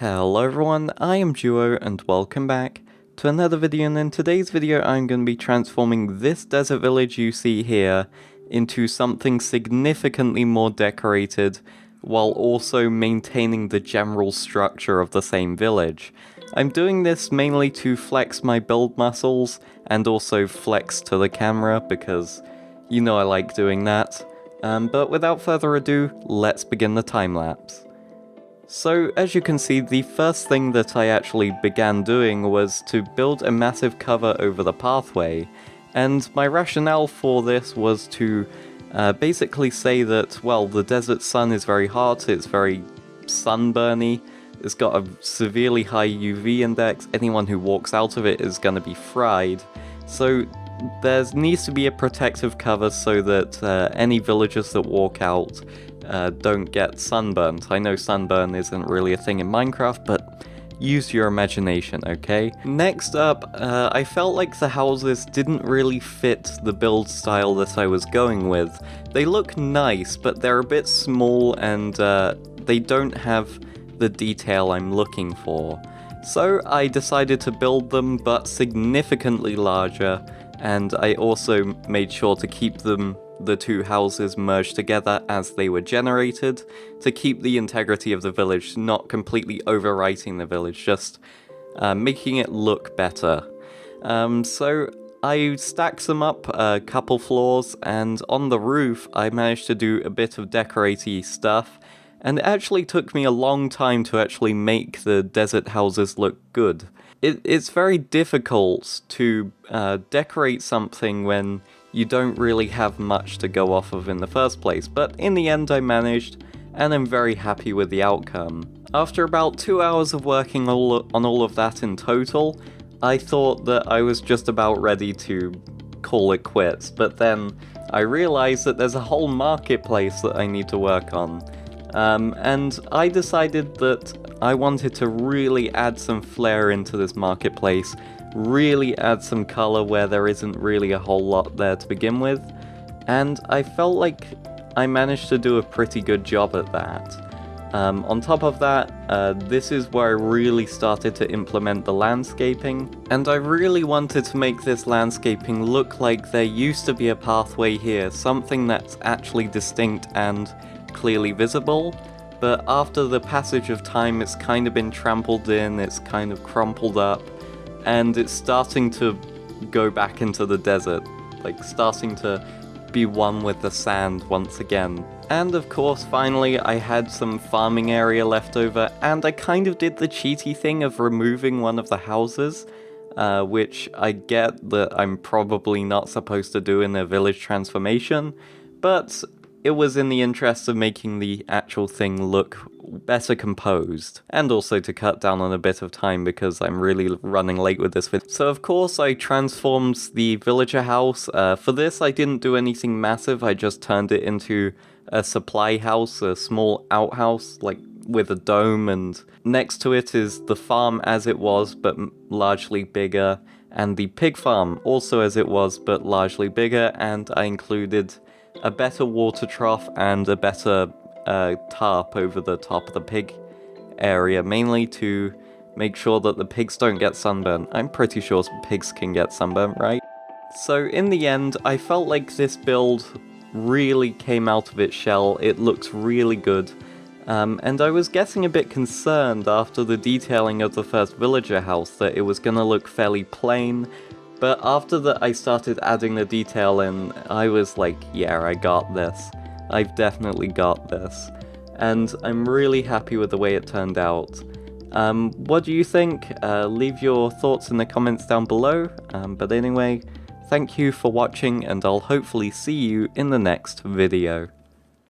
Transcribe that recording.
Hello everyone, I am Duo and welcome back to another video, and in today's video I'm going to be transforming this desert village you see here into something significantly more decorated while also maintaining the general structure of the same village. I'm doing this mainly to flex my build muscles and also flex to the camera because you know I like doing that. But without further ado, let's begin the time lapse. So, as you can see, the first thing that I actually began doing was to build a massive cover over the pathway, and my rationale for this was to basically say that, well, the desert sun is very hot, it's very sunburny, it's got a severely high UV index, anyone who walks out of it is going to be fried, so there needs to be a protective cover so that any villagers that walk out don't get sunburned. I know sunburn isn't really a thing in Minecraft, but use your imagination, okay? Next up, I felt like the houses didn't really fit the build style that I was going with. They look nice, but they're a bit small and they don't have the detail I'm looking for. So I decided to build them, but significantly larger, and I also made sure to keep the two houses merged together as they were generated, to keep the integrity of the village, not completely overwriting the village, just making it look better. So I stacked them up a couple floors, and on the roof I managed to do a bit of decoraty stuff, and it actually took me a long time to actually make the desert houses look good. It's very difficult to decorate something when you don't really have much to go off of in the first place, but in the end I managed, and I'm very happy with the outcome. After about 2 hours of working on all of that in total, I thought that I was just about ready to call it quits, but then I realized that there's a whole marketplace that I need to work on. And I decided that I wanted to really add some flair into this marketplace, really add some color where there isn't really a whole lot there to begin with, and I felt like I managed to do a pretty good job at that. On top of that, this is where I really started to implement the landscaping, and I really wanted to make this landscaping look like there used to be a pathway here, something that's actually distinct and clearly visible, but after the passage of time it's kind of been trampled in, it's kind of crumpled up, and it's starting to go back into the desert, like starting to be one with the sand once again. And of course, finally, I had some farming area left over, and I kind of did the cheaty thing of removing one of the houses, which I get that I'm probably not supposed to do in a village transformation, but it was in the interest of making the actual thing look better composed, and also to cut down on a bit of time because I'm really running late with this video. So of course I transformed the villager house. For this I didn't do anything massive, I just turned it into a supply house, a small outhouse, like with a dome, and next to it is the farm as it was, but largely bigger, and the pig farm also as it was, but largely bigger, and I included a better water trough and a better tarp over the top of the pig area, mainly to make sure that the pigs don't get sunburn. I'm pretty sure pigs can get sunburn, right? So in the end, I felt like this build really came out of its shell, it looks really good, and I was getting a bit concerned after the detailing of the first villager house that it was gonna look fairly plain. But after that I started adding the detail in, I was like, yeah, I got this. I've definitely got this. And I'm really happy with the way it turned out. What do you think? Leave your thoughts in the comments down below. But anyway, thank you for watching, and I'll hopefully see you in the next video.